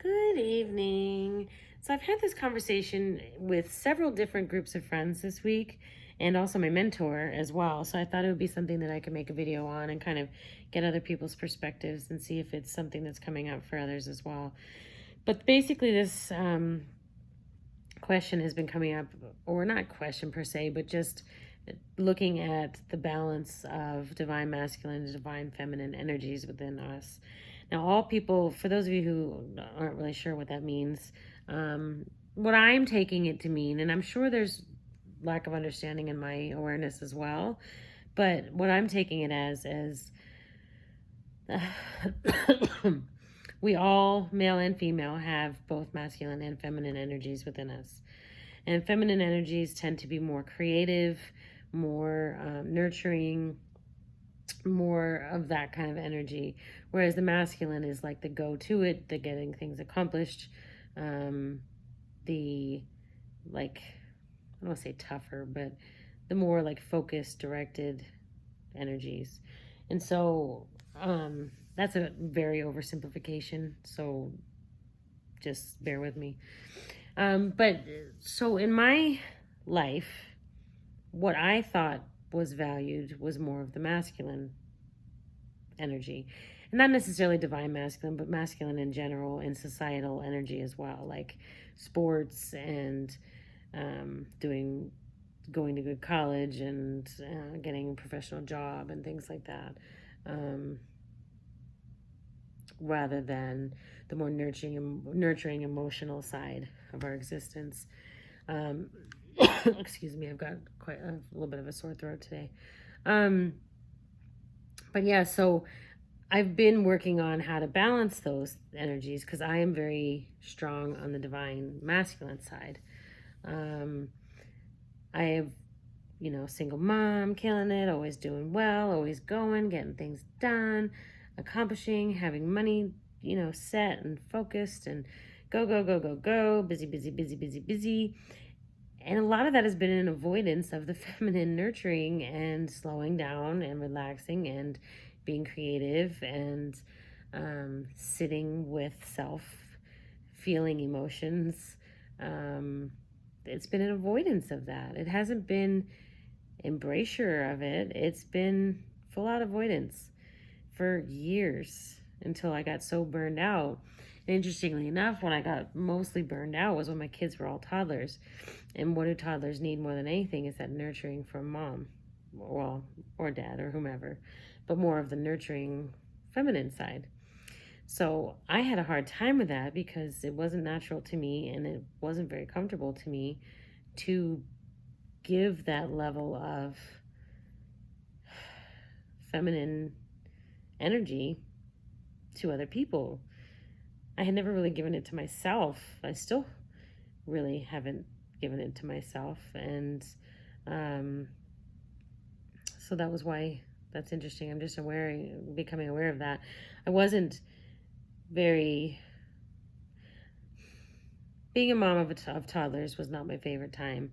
Good evening. So I've had this conversation with several different groups of friends this week and also my mentor as well. So I thought it would be something that I could make a video on and kind of get other people's perspectives and see if it's something that's coming up for others as well. But basically, this question has been coming up, or not question per se, but just looking at the balance of divine masculine and divine feminine energies within us. Now, all people, for those of you who aren't really sure what that means, what I'm taking it to mean, and I'm sure there's lack of understanding in my awareness as well, but what I'm taking it as is we all, male and female, have both masculine and feminine energies within us. And feminine energies tend to be more creative, more nurturing, more of that kind of energy. Whereas the masculine is like the go to it, the getting things accomplished, the like, I don't want to say tougher, but the more like focused, directed energies. And so that's a very oversimplification. So just bear with me. But so in my life, what I thought was valued was more of the masculine energy. And not necessarily divine masculine, but masculine in general and societal energy as well, like sports and doing going to good college and getting a professional job and things like that, rather than the more nurturing emotional side of our existence. Excuse me, I've got quite a little bit of a sore throat today. But yeah, so I've been working on how to balance those energies because I am very strong on the divine masculine side. I have, single mom, killing it, always doing well, always going, getting things done, accomplishing, having money, set and focused and go, go, go, go, go, busy, busy, busy, busy, busy. And a lot of that has been an avoidance of the feminine nurturing and slowing down and relaxing and being creative and sitting with self, feeling emotions. It's been an avoidance of that. It hasn't been embrasure of it. It's been full out avoidance for years until I got so burned out. And interestingly enough, when I got mostly burned out was when my kids were all toddlers. And what do toddlers need more than anything is that nurturing from mom, well, or dad or whomever, but more of the nurturing feminine side. So I had a hard time with that because it wasn't natural to me and it wasn't very comfortable to me to give that level of feminine energy to other people. I had never really given it to myself. I still really haven't given it to myself. And so that was why that's interesting. I'm just becoming aware of that. I wasn't very, being a mom of toddlers was not my favorite time.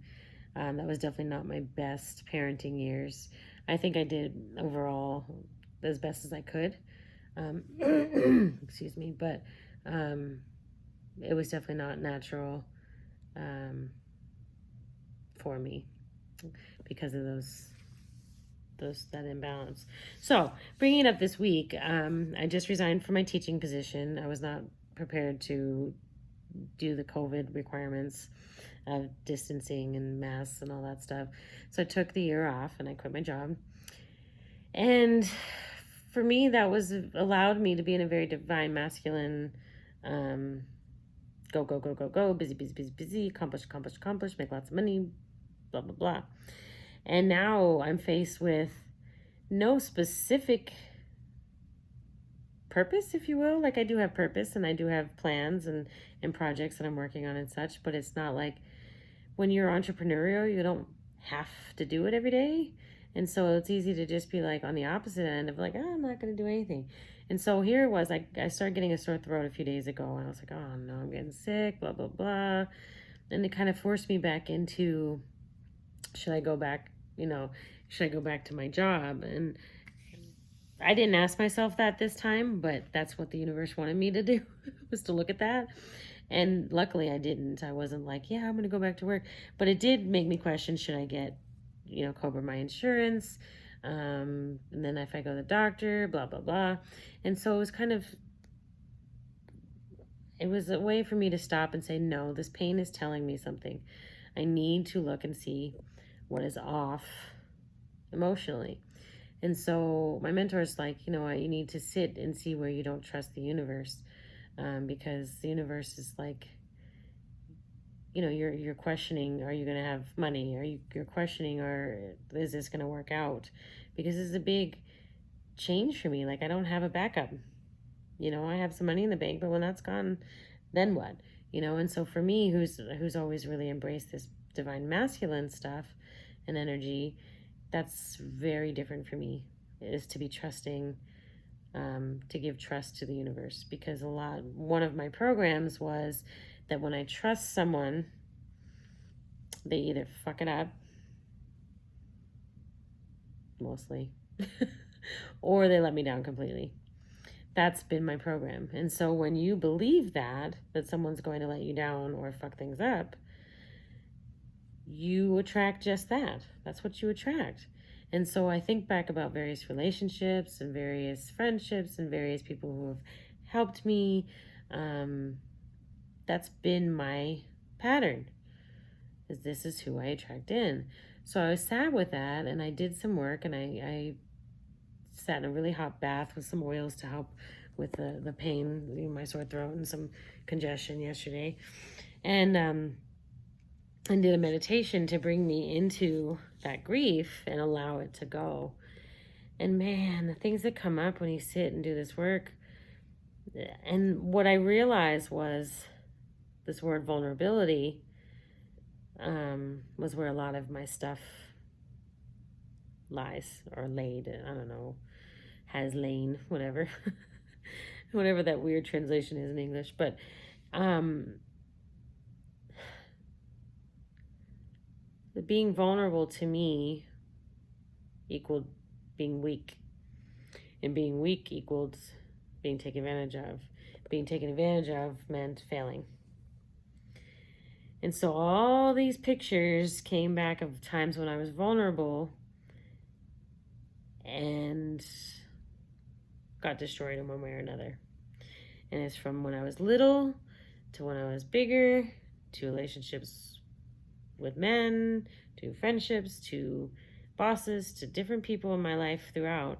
That was definitely not my best parenting years. I think I did overall as best as I could. Excuse me, but it was definitely not natural for me because of that imbalance. So bringing it up this week, I just resigned from my teaching position. I was not prepared to do the COVID requirements of distancing and masks and all that stuff. So I took the year off and I quit my job. And for me, that was allowed me to be in a very divine masculine, go, go, go, go, go, busy, busy, busy, busy, accomplish, accomplish, accomplish, make lots of money, blah, blah, blah. And now I'm faced with no specific purpose, if you will. Like I do have purpose and I do have plans and projects that I'm working on and such, but it's not like when you're entrepreneurial, you don't have to do it every day. And so it's easy to just be like on the opposite end of like, oh, I'm not going to do anything. And so here it was, like I started getting a sore throat a few days ago and I was like, oh no, I'm getting sick, blah, blah, blah. And it kind of forced me back into, should I go back, should I go back to my job? And I didn't ask myself that this time, but that's what the universe wanted me to do, was to look at that. And luckily I didn't. I wasn't like, yeah, I'm going to go back to work. But it did make me question, should I get, Cobra my insurance? And then if I go to the doctor, blah, blah, blah. And so it was a way for me to stop and say, no, this pain is telling me something. I need to look and see what is off emotionally. And so my mentor is like, you know what, you need to sit and see where you don't trust the universe, because the universe is like, you're questioning, are you going to have money? You're questioning, or is this going to work out? Because this is a big change for me. Like, I don't have a backup. I have some money in the bank, but when that's gone, then what? And so for me, who's always really embraced this divine masculine stuff and energy, that's very different for me, is to be trusting, to give trust to the universe. Because one of my programs was that when I trust someone, they either fuck it up, mostly, or they let me down completely. That's been my program. And so when you believe that someone's going to let you down or fuck things up, you attract just that. That's what you attract. And so I think back about various relationships and various friendships and various people who have helped me. That's been my pattern, is this is who I attract in. So I was sad with that, and I did some work, and I sat in a really hot bath with some oils to help with the pain, my sore throat and some congestion yesterday. And did a meditation to bring me into that grief and allow it to go. And man, the things that come up when you sit and do this work. And what I realized was this word vulnerability was where a lot of my stuff lies, or laid. I don't know, has lain, whatever. Whatever that weird translation is in English. But being vulnerable to me equaled being weak. And being weak equaled being taken advantage of. Being taken advantage of meant failing. And so all these pictures came back of times when I was vulnerable and got destroyed in one way or another. And it's from when I was little to when I was bigger, to relationships with men, to friendships, to bosses, to different people in my life throughout.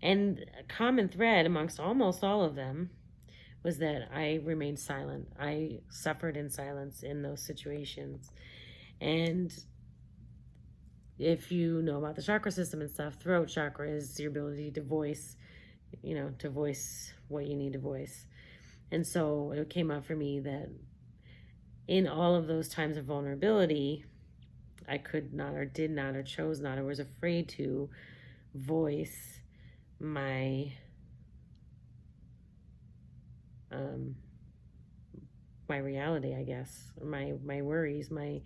And a common thread amongst almost all of them was that I remained silent. I suffered in silence in those situations. And if you know about the chakra system and stuff, throat chakra is your ability to voice, to voice what you need to voice. And so it came up for me that in all of those times of vulnerability, I could not, or did not, or chose not, or was afraid to voice my reality, I guess, my worries, my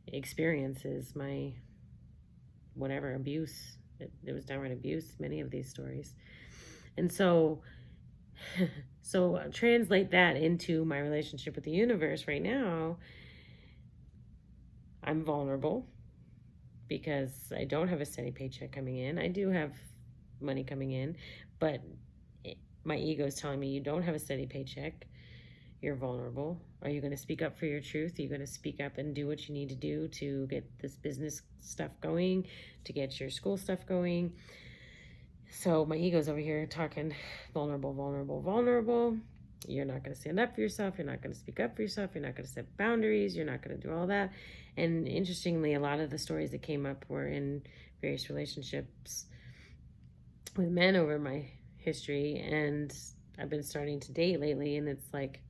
experiences, my whatever, abuse. It was downright abuse, many of these stories. And so translate that into my relationship with the universe right now. I'm vulnerable because I don't have a steady paycheck coming in. I do have money coming in, but my ego is telling me, you don't have a steady paycheck. You're vulnerable. Are you going to speak up for your truth? Are you going to speak up and do what you need to do to get this business stuff going, to get your school stuff going? So my ego's over here talking vulnerable, vulnerable, vulnerable. You're not going to stand up for yourself. You're not going to speak up for yourself. You're not going to set boundaries. You're not going to do all that. And interestingly, a lot of the stories that came up were in various relationships with men over my history. And I've been starting to date lately, and it's like,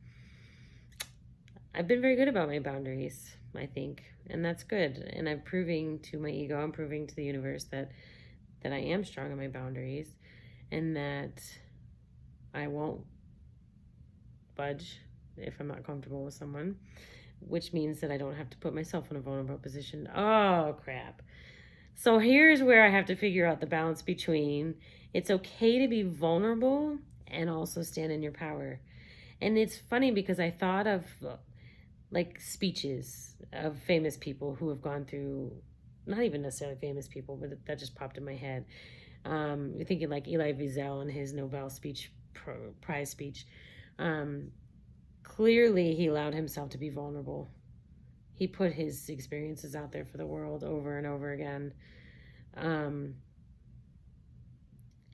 I've been very good about my boundaries, I think. And that's good. And I'm proving to my ego, I'm proving to the universe that I am strong in my boundaries, and that I won't budge if I'm not comfortable with someone, which means that I don't have to put myself in a vulnerable position. Oh, crap. So here's where I have to figure out the balance between It's okay to be vulnerable and also stand in your power. And it's funny because I thought of like speeches of famous people who have gone through, not even necessarily famous people, but that just popped in my head. You're thinking like Elie Wiesel and his Nobel speech, prize speech. Um, Clearly, he allowed himself to be vulnerable. He put his experiences out there for the world over and over again. Um,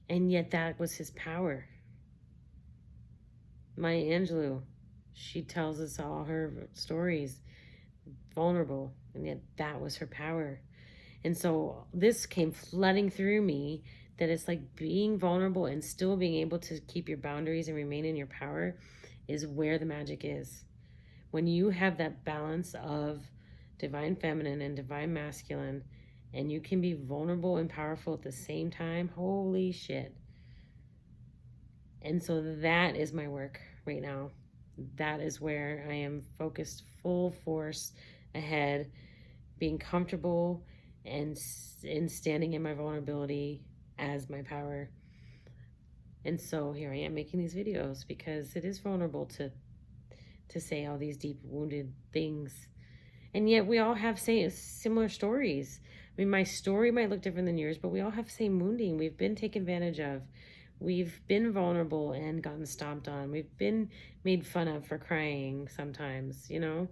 and yet, that was his power. Maya Angelou, she tells us all her stories, vulnerable, and yet that was her power. And so this came flooding through me that it's like being vulnerable and still being able to keep your boundaries and remain in your power is where the magic is. When you have that balance of divine feminine and divine masculine, and you can be vulnerable and powerful at the same time, holy shit. And so that is my work right now. That is where I am focused full force ahead, being comfortable and standing in my vulnerability as my power. And so here I am making these videos because it is vulnerable to say all these deep wounded things. And yet we all have similar stories. I mean, my story might look different than yours, but we all have the same wounding. We've been taken advantage of. We've been vulnerable and gotten stomped on. We've been made fun of for crying sometimes, you know?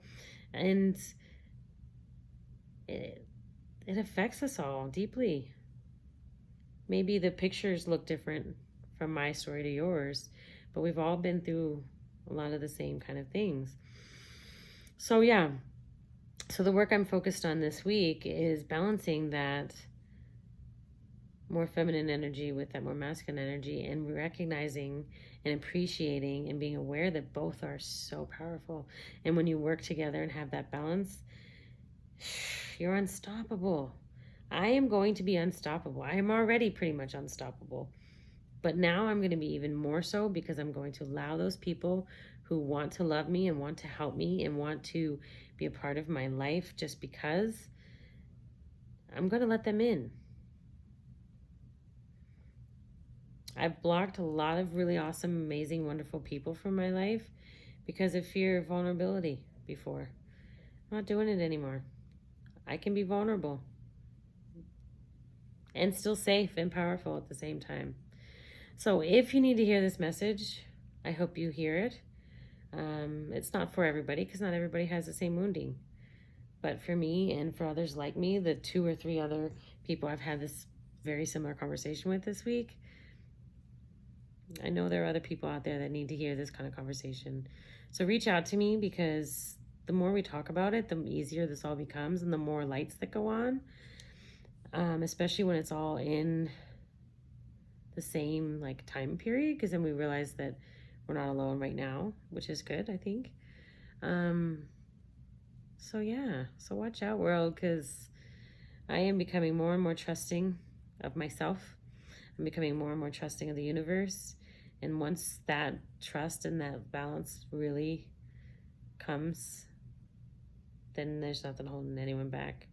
And it affects us all deeply. Maybe the pictures look different from my story to yours, but we've all been through a lot of the same kind of things. So yeah, so the work I'm focused on this week is balancing that more feminine energy with that more masculine energy, and recognizing and appreciating and being aware that both are so powerful. And when you work together and have that balance, you're unstoppable. I am going to be unstoppable. I am already pretty much unstoppable. But now I'm going to be even more so because I'm going to allow those people who want to love me and want to help me and want to be a part of my life just because, I'm going to let them in. I've blocked a lot of really awesome, amazing, wonderful people from my life because of fear of vulnerability before. I'm not doing it anymore. I can be vulnerable and still safe and powerful at the same time. So if you need to hear this message, I hope you hear it. It's not for everybody because not everybody has the same wounding. But for me and for others like me, the 2 or 3 other people I've had this very similar conversation with this week, I know there are other people out there that need to hear this kind of conversation. So reach out to me because the more we talk about it, the easier this all becomes and the more lights that go on, especially when it's all in the same like time period, because then we realize that we're not alone right now, which is good, I think. So yeah, so watch out, world, because I am becoming more and more trusting of myself. I'm becoming more and more trusting of the universe. And once that trust and that balance really comes, then there's nothing holding anyone back.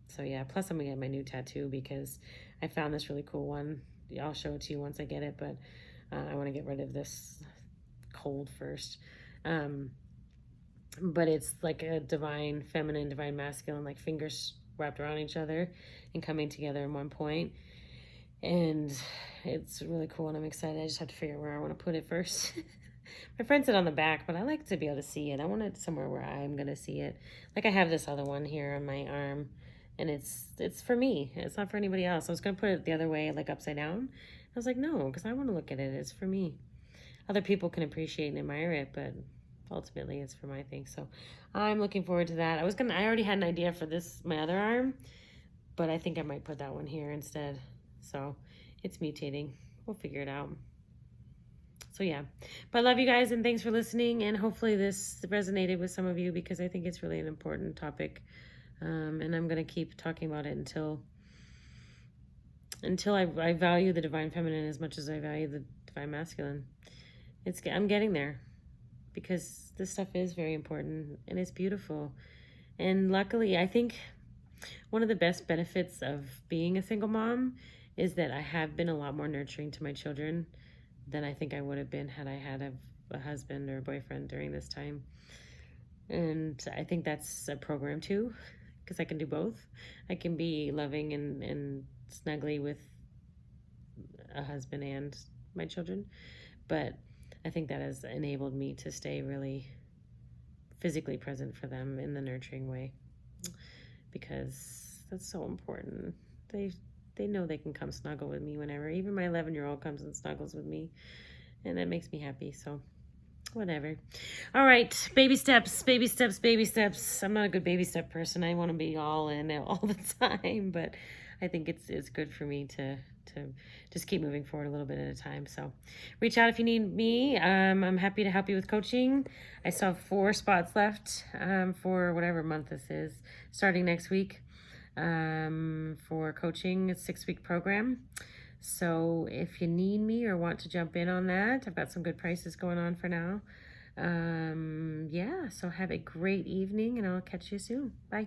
So yeah, plus I'm gonna get my new tattoo because I found this really cool one. I'll show it to you once I get it, but I want to get rid of this cold first. But it's like a divine feminine, divine masculine, like fingers wrapped around each other and coming together in one point. And it's really cool and I'm excited. I just have to figure out where I want to put it first. My friend said on the back, but I like to be able to see it. I want it somewhere where I'm going to see it. Like I have this other one here on my arm and it's for me. It's not for anybody else. I was going to put it the other way, like upside down. I was like, no, because I want to look at it. It's for me. Other people can appreciate and admire it, but ultimately it's for my thing. So I'm looking forward to that. I already had an idea for this, my other arm, but I think I might put that one here instead. So it's mutating. We'll figure it out. So yeah, but I love you guys and thanks for listening. And hopefully this resonated with some of you because I think it's really an important topic. And I'm going to keep talking about it until I value the divine feminine as much as I value the divine masculine. I'm getting there because this stuff is very important and it's beautiful. And luckily, I think one of the best benefits of being a single mom is that I have been a lot more nurturing to my children than I think I would have been had I had a husband or a boyfriend during this time. And I think that's a program too, because I can do both. I can be loving and snuggly with a husband and my children, but I think that has enabled me to stay really physically present for them in the nurturing way, because that's so important. They know they can come snuggle with me whenever. Even my 11-year-old comes and snuggles with me, and that makes me happy. So whatever. All right, baby steps, baby steps, baby steps. I'm not a good baby step person. I want to be all in all the time, but I think it's good for me to just keep moving forward a little bit at a time. So reach out if you need me. I'm happy to help you with coaching. I still have 4 spots left for whatever month this is, starting next week, for coaching. It's a 6-week program. So if you need me or want to jump in on that, I've got some good prices going on for now. Yeah, so have a great evening, and I'll catch you soon. Bye.